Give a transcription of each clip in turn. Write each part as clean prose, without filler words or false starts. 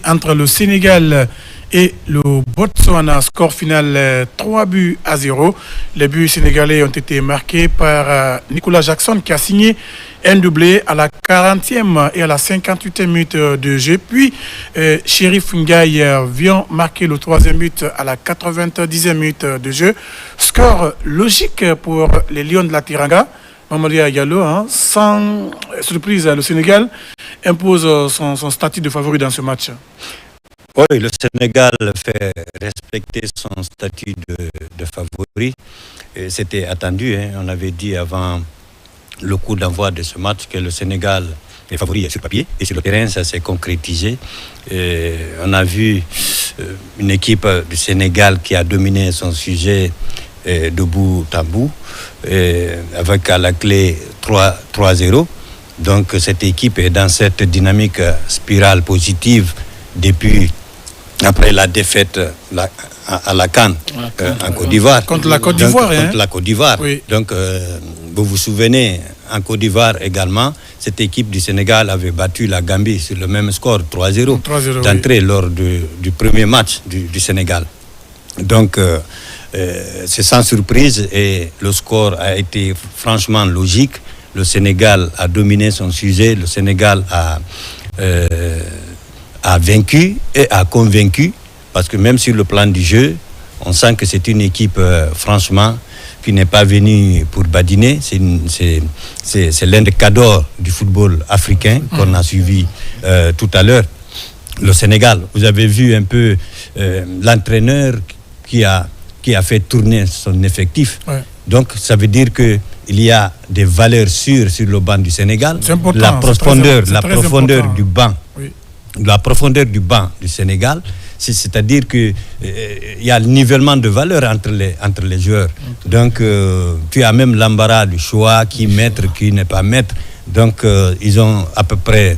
entre le Sénégal et le Botswana. Score final 3-0. Les buts sénégalais ont été marqués par Nicolas Jackson qui a signé un doublé à la 40e et à la 58e minute de jeu. Puis Chérif Ngaï vient marquer le troisième but à la 90e minute de jeu. Score logique pour les Lions de la Teranga. Mamadou Diallo, sans surprise, le Sénégal impose son statut de favori dans ce match. Oui, le Sénégal fait respecter son statut de favori. Et c'était attendu. On avait dit avant le coup d'envoi de ce match que le Sénégal est favori sur papier. Et sur le terrain, ça s'est concrétisé. Et on a vu une équipe du Sénégal qui a dominé son sujet de bout en bout, avec à la clé 3-0. Donc cette équipe est dans cette dynamique spirale positive depuis après la défaite à la CAN en Côte d'Ivoire. Contre la Côte d'Ivoire. Contre la Côte d'Ivoire. Oui. Donc, vous vous souvenez, en Côte d'Ivoire également, cette équipe du Sénégal avait battu la Gambie sur le même score, 3-0, d'entrée lors du premier match du Sénégal. Donc, c'est sans surprise et le score a été franchement logique. Le Sénégal a dominé son sujet, le Sénégal a vaincu et a convaincu, parce que même sur le plan du jeu, on sent que c'est une équipe, franchement, qui n'est pas venue pour badiner. C'est l'un des cadors du football africain qu'on a suivi tout à l'heure. Le Sénégal, vous avez vu un peu l'entraîneur qui a fait tourner son effectif. Ouais. Donc, ça veut dire qu'il y a des valeurs sûres sur le banc du Sénégal. La profondeur du banc. Oui. La profondeur du banc du Sénégal, c'est-à-dire qu'il y a le nivellement de valeur entre les joueurs. Okay. Donc, tu as même l'embarras du choix, qui mettre, qui n'est pas mettre. Donc, ils ont à peu près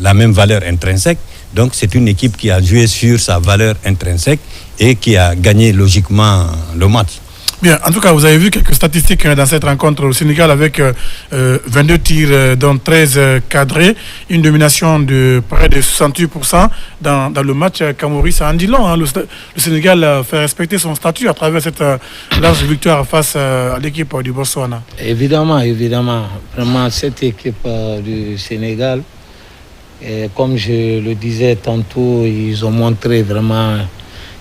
la même valeur intrinsèque. Donc, c'est une équipe qui a joué sur sa valeur intrinsèque et qui a gagné logiquement le match. Bien, en tout cas, vous avez vu quelques statistiques dans cette rencontre au Sénégal avec 22 tirs, dont 13 cadrés, une domination de près de 68% dans le match Cameroun. Ça en dit long. Le Sénégal fait respecter son statut à travers cette large victoire face à l'équipe du Botswana. Évidemment. Vraiment, cette équipe du Sénégal, comme je le disais tantôt, ils ont montré vraiment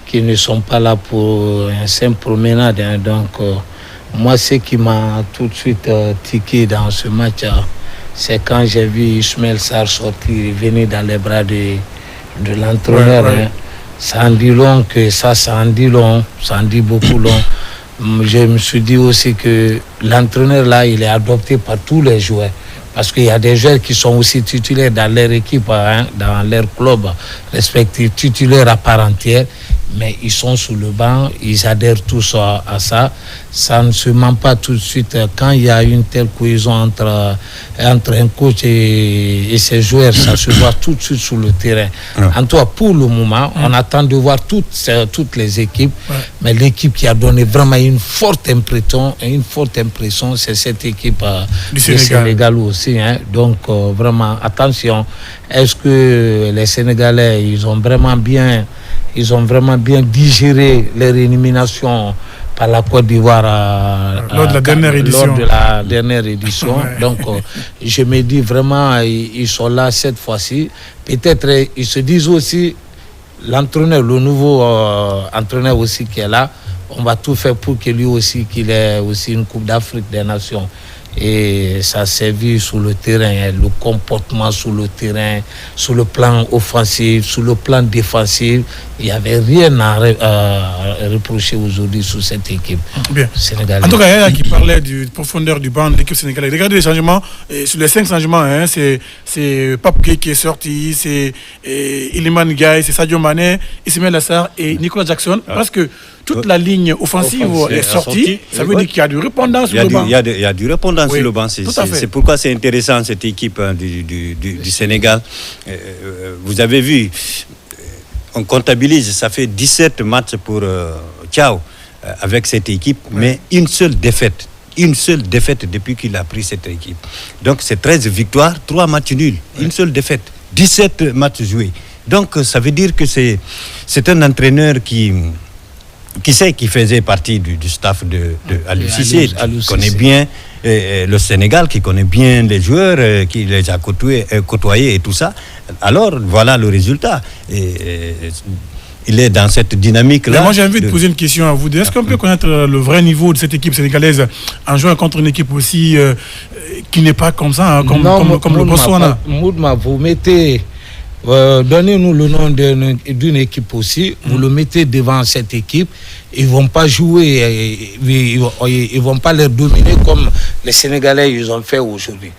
qu'ils ne sont pas là pour un simple promenade. Donc, moi, ce qui m'a tout de suite tiqué dans ce match, c'est quand j'ai vu Ismaël Sarr sortir, venir dans les bras de l'entraîneur. Ouais. Ça en dit long, ça en dit long, ça en dit beaucoup long. Je me suis dit aussi que l'entraîneur, là, il est adopté par tous les joueurs. Parce qu'il y a des joueurs qui sont aussi titulaires dans leur équipe, dans leur club respectif, titulaires à part entière. Mais ils sont sous le banc, ils adhèrent tous à ça. Ça ne se ment pas tout de suite. Quand il y a une telle cohésion entre un coach et ses joueurs, ça se voit tout de suite sur le terrain. Ouais. En tout cas, pour le moment, on attend de voir toutes les équipes. Ouais. Mais l'équipe qui a donné vraiment une forte impression, c'est cette équipe du Sénégal aussi. Donc, vraiment, attention. Est-ce que les Sénégalais, ils ont vraiment bien digéré leur élimination par la Côte d'Ivoire lors de la dernière édition. Ouais. Donc, je me dis vraiment, ils sont là cette fois-ci. Peut-être, ils se disent aussi, l'entraîneur, le nouveau entraîneur aussi qui est là, on va tout faire pour que lui aussi, qu'il ait aussi une Coupe d'Afrique des Nations. Et ça s'est vu sur le terrain, le comportement sur le terrain, sur le plan offensif, sur le plan défensif. Il n'y avait rien à reprocher aujourd'hui sur cette équipe sénégalaise. En tout cas, il y a qui parlait de profondeur du banc de l'équipe sénégalaise. Regardez les changements. Sur les 5 changements, c'est Pape Gueye qui est sorti, c'est Iliman Ndiaye, c'est Sadio Mané, Ismaël Sarr et Nicolas Jackson. Parce que toute la ligne offensive est sortie. Ça veut dire qu'il y a du répondant sur le banc. Il y a du répondant sur le banc. C'est pourquoi c'est intéressant cette équipe du Sénégal. Vous avez vu, on comptabilise, ça fait 17 matchs pour Thiaw avec cette équipe, mais une seule défaite depuis qu'il a pris cette équipe. Donc c'est 13 victoires, 3 matchs nuls, une seule défaite, 17 matchs joués. Donc ça veut dire que c'est un entraîneur qui faisait partie du staff de Aliou Cissé, qui connaît bien le Sénégal, qui connaît bien les joueurs, qui les a côtoyés et tout ça. Alors voilà le résultat. Il est dans cette dynamique-là. Mais moi, j'ai envie de poser une question à vous. Est-ce qu'on peut connaître le vrai niveau de cette équipe sénégalaise en jouant contre une équipe aussi qui n'est pas comme ça, comme le Botswana? Moudma, vous mettez... donnez-nous le nom d'une équipe aussi, vous le mettez devant cette équipe, ils ne vont pas jouer, ils vont pas les dominer comme les Sénégalais ils ont fait aujourd'hui.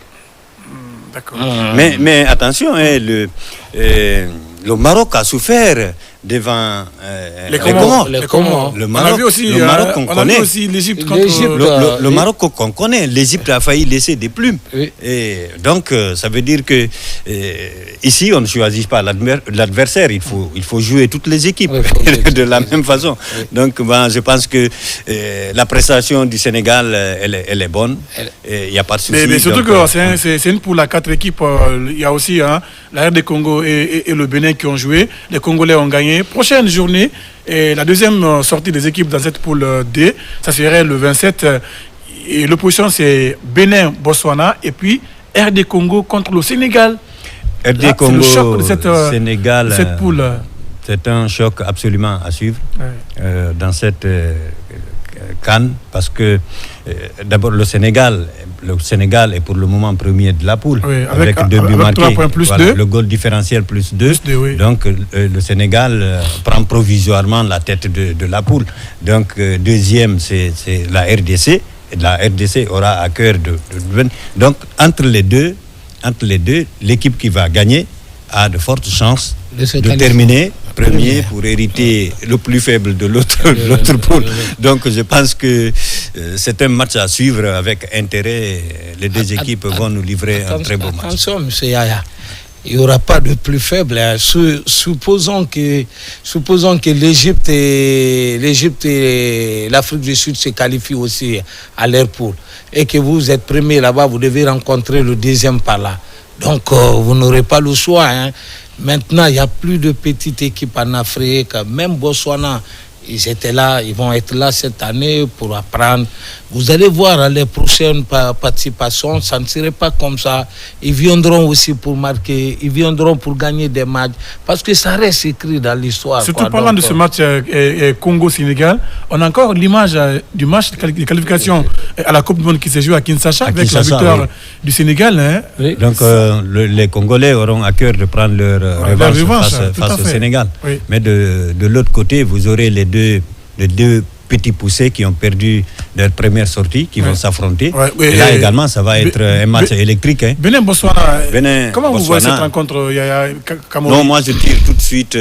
D'accord. Mais attention, le Maroc a souffert devant les Comores. Le Maroc, on a vu aussi l'Égypte le Maroc qu'on connaît. L'Égypte a failli laisser des plumes. Oui. Et donc, ça veut dire que ici, on ne choisit pas l'adversaire. Il faut jouer toutes les équipes de la même façon. Oui. Donc, je pense que la prestation du Sénégal, elle est bonne. Il n'y a pas de souci. Mais surtout que c'est une poule à 4 équipes. Il y a aussi la RD Congo et le Bénin qui ont joué. Les Congolais ont gagné. Prochaine journée, et la deuxième sortie des équipes dans cette poule D, ça serait le 27. Et l'opposition, c'est Bénin, Botswana, et puis RD Congo contre le Sénégal. RD Congo, c'est le choc de Sénégal, cette poule. C'est un choc absolument à suivre dans cette CAN, parce que d'abord le Sénégal est pour le moment premier de la poule, avec 2 buts marqués, 3 points plus 2. Le goal différentiel plus 2. Donc le Sénégal prend provisoirement la tête de la poule. Donc deuxième c'est la RDC, et la RDC aura à cœur de donc entre les deux, l'équipe qui va gagner a de fortes chances de terminer premier pour hériter le plus faible de l'autre poule. Donc je pense que c'est un match à suivre avec intérêt. Les deux équipes vont nous livrer un très beau match. Attention, M. Yaya, il n'y aura pas de plus faible. Supposons que l'Égypte et l'Afrique du Sud se qualifient aussi à leur poule et que vous êtes premier là-bas, vous devez rencontrer le deuxième par là. Donc vous n'aurez pas le choix. Maintenant, il n'y a plus de petites équipes en Afrique. Même Botswana, ils étaient là, ils vont être là cette année pour apprendre. Vous allez voir les prochaines participations, ça ne serait pas comme ça. Ils viendront aussi pour marquer, ils viendront pour gagner des matchs, parce que ça reste écrit dans l'histoire. Surtout parlant de ce match Congo-Sénégal, on a encore l'image du match de qualification à la Coupe du Monde qui s'est joué à Kinshasa, avec la victoire du Sénégal. Oui. Donc les Congolais auront à cœur de prendre leur revanche face au Sénégal. Oui. Mais de l'autre côté, vous aurez les deux petits poussés qui ont perdu leur première sortie, qui vont s'affronter. Et là également, ça va être un match électrique. Bénin, Botswana. Comment vous voyez cette rencontre, Yaya Cameroun? Non, moi je tire tout de suite,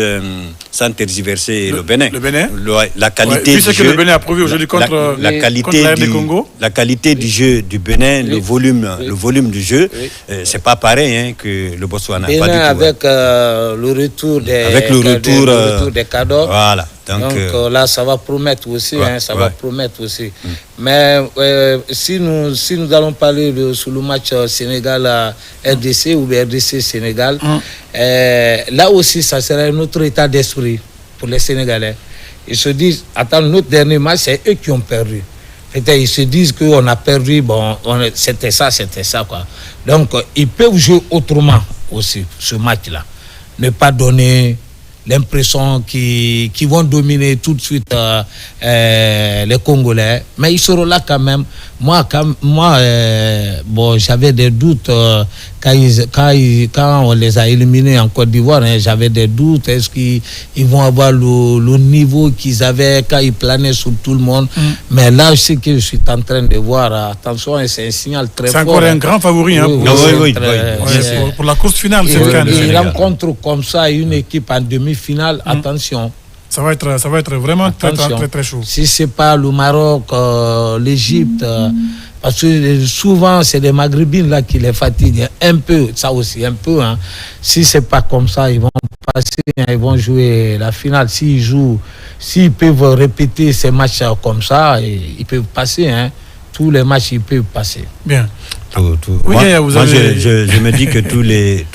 sans tergiverser, le Bénin. Le Bénin. La qualité du jeu. Que le Bénin a prouvé aujourd'hui contre la Congo. La qualité du jeu du Bénin, le volume du jeu, c'est pas pareil que le Botswana. Bénin, pas du tout, avec le retour des cadeaux. Voilà. Donc là, ça va promettre aussi. Va promettre aussi. Mais si nous allons parler sur le match Sénégal-RDC ou RDC-Sénégal, là aussi, ça sera un autre état d'esprit pour les Sénégalais. Ils se disent, attends, notre dernier match, c'est eux qui ont perdu. Peut-être ils se disent qu'on a perdu, c'était ça, quoi. Donc, ils peuvent jouer autrement aussi, ce match-là. Ne pas donner l'impression qu'ils vont dominer tout de suite les Congolais, mais ils seront là quand même. Moi, j'avais des doutes quand on les a éliminés en Côte d'Ivoire. J'avais des doutes. Est-ce qu'ils vont avoir le niveau qu'ils avaient quand ils planaient sur tout le monde? Mais là, je sais que je suis en train de voir. Attention, c'est un signal très fort. C'est encore un grand favori pour la course finale. Il rencontre comme ça une équipe en demi-finale. Attention. Ça va être vraiment très chaud. Si ce n'est pas le Maroc, l'Égypte, parce que souvent c'est les Maghrébines là qui les fatiguent un peu, ça aussi un peu. Si ce n'est pas comme ça, ils vont passer, ils vont jouer la finale. S'ils peuvent répéter ces matchs comme ça, ils peuvent passer. Tous les matchs, ils peuvent passer. Bien. Tout. Oui, moi, je me dis que tous les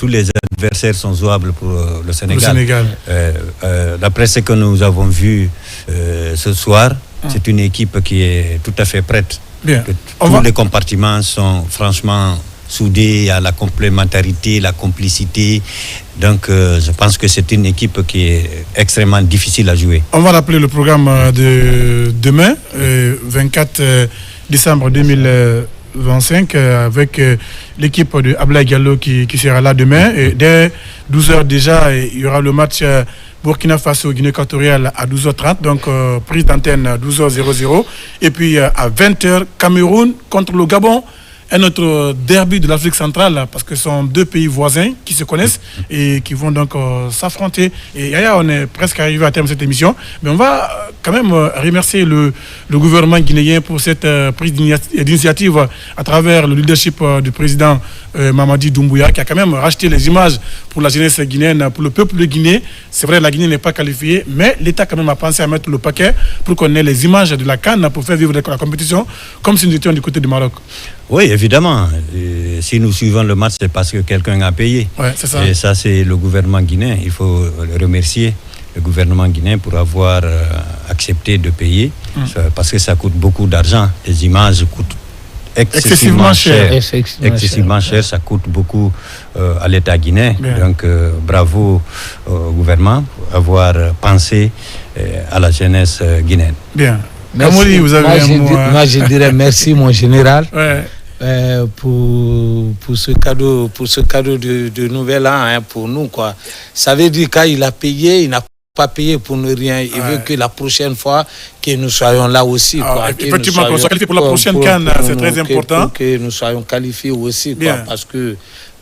adversaires sont jouables pour le Sénégal. D'après ce que nous avons vu ce soir, c'est une équipe qui est tout à fait prête. Bien. Tous les compartiments sont franchement soudés à la complémentarité, la complicité. Donc, je pense que c'est une équipe qui est extrêmement difficile à jouer. On va rappeler le programme de demain, 24 décembre 2025, avec l'équipe de Ablaye Diallo qui sera là demain. Et dès 12h déjà, il y aura le match Burkina Faso, Guinée équatoriale à 12h30, donc prise d'antenne à 12h00. Et puis à 20h, Cameroun contre le Gabon. Un autre derby de l'Afrique centrale, parce que ce sont deux pays voisins qui se connaissent et qui vont donc s'affronter. Et Yaya, on est presque arrivé à terme de cette émission, mais on va quand même remercier le gouvernement guinéen pour cette prise d'initiative à travers le leadership du président Mamadi Doumbouya, qui a quand même racheté les images pour la jeunesse guinéenne, pour le peuple de Guinée. C'est vrai, la Guinée n'est pas qualifiée, mais l'État quand même a pensé à mettre le paquet pour qu'on ait les images de la CAN pour faire vivre la compétition, comme si nous étions du côté du Maroc. Oui, évidemment. Si nous suivons le match, c'est parce que quelqu'un a payé. Ouais, c'est ça. Et ça, c'est le gouvernement guinéen. Il faut le remercier, le gouvernement guinéen, pour avoir accepté de payer, parce que ça coûte beaucoup d'argent. Les images coûtent excessivement cher. Excessivement cher, ça coûte beaucoup à l'État guinéen. Bien. Donc, bravo au gouvernement pour avoir pensé à la jeunesse guinéenne. Bien. Merci. Vous avez moi, je dirais merci, mon général, ouais. Pour ce cadeau de nouvel an, hein, pour nous, quoi. Ça veut dire quand il a payé, il n'a pas payé pour ne rien. Il veut que la prochaine fois, que nous soyons là aussi. Quoi, effectivement, qu'on soit qualifié pour la prochaine CAN, c'est très important. Que nous soyons qualifiés aussi, quoi, parce que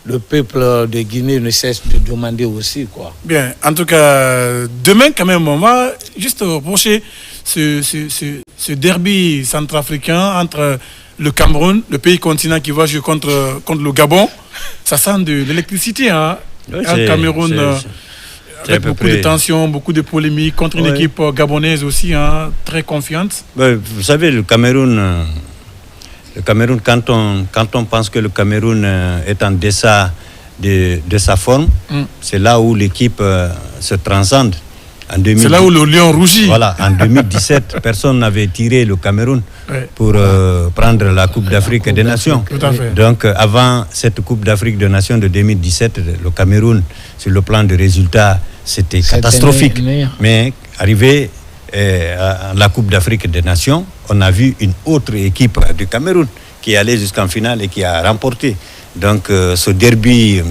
le peuple de Guinée ne cesse de demander aussi, quoi. Bien. En tout cas, demain, quand même, on va juste reprocher ce derby centrafricain entre le Cameroun, le pays continent qui va jouer contre le Gabon. Ça sent de l'électricité, hein. Oui, Cameroun, avec beaucoup de tensions, beaucoup de polémiques, contre une équipe gabonaise aussi, hein, très confiante. Vous savez, le Cameroun, quand on pense que le Cameroun est en deçà de sa forme, c'est là où l'équipe se transcende. C'est là où le lion rougit. Voilà, en 2017, personne n'avait tiré le Cameroun pour prendre la Coupe d'Afrique des Nations. Tout à fait. Donc, avant cette Coupe d'Afrique des Nations de 2017, le Cameroun, sur le plan de résultats, c'était catastrophique. Mais arrivé à la Coupe d'Afrique des Nations, on a vu une autre équipe du Cameroun qui est allée jusqu'en finale et qui a remporté. Donc, ce derby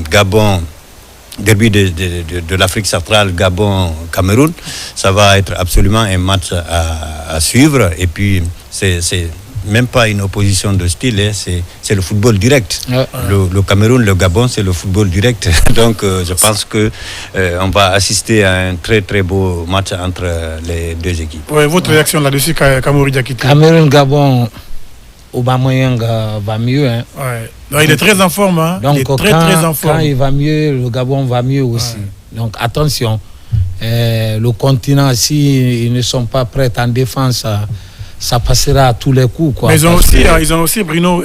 de l'Afrique centrale, Gabon-Cameroun, ça va être absolument un match à suivre. Et puis, c'est même pas une opposition de style, hein, c'est le football direct. Le Cameroun, le Gabon, c'est le football direct. Donc, je pense que on va assister à un très très beau match entre les deux équipes. Oui, votre réaction là-dessus, Kamori Diakité? Cameroun-Gabon, Aubameyang va mieux. Hein. Ouais. Non, il est très en forme. Hein. Donc, il est très en forme. Quand il va mieux, le Gabon va mieux aussi. Ouais. Donc, attention. Le continent, s'ils ne sont pas prêts en défense, ça passera à tous les coups. Quoi. Mais ils ont aussi Bruno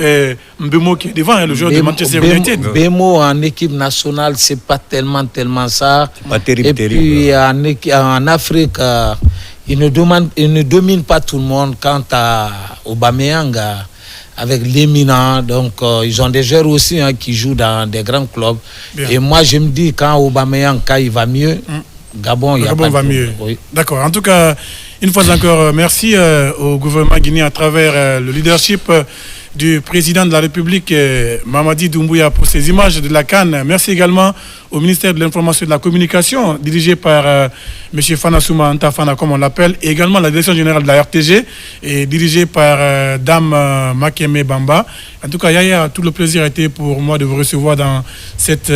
Mbeumo qui est devant, hein, le joueur de Manchester United. Mbeumo en équipe nationale, c'est pas tellement ça. Pas terrible, Et puis en Afrique, il ne domine pas tout le monde. Quant à Aubameyang, avec l'éminent, donc ils ont des joueurs aussi qui jouent dans des grands clubs. Bien. Et moi, je me dis, quand Aubameyang, quand il va mieux, Gabon, il va mieux. Oui. D'accord. En tout cas, une fois encore, merci au gouvernement guinéen à travers le leadership du président de la République, Mamadi Doumbouya, pour ces images de la CAN. Merci également au ministère de l'Information et de la Communication, dirigé par M. Fanasouma Antafana, comme on l'appelle, et également la direction générale de la RTG, et dirigée par Dame Makeme Bamba. En tout cas, Yaya, tout le plaisir a été pour moi de vous recevoir dans cette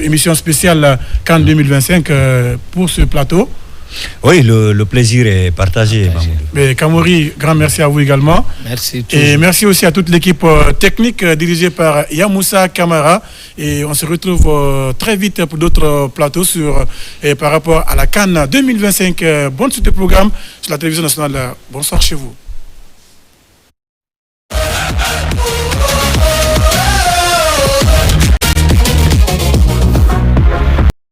émission spéciale CAN 2025 pour ce plateau. Oui, le plaisir est partagé. Mais Kamori, grand merci à vous également. Merci. Et merci aussi à toute l'équipe technique dirigée par Yamoussa Kamara. Et on se retrouve très vite pour d'autres plateaux par rapport à la CAN 2025. Bonne suite de programme sur la télévision nationale. Bonsoir chez vous.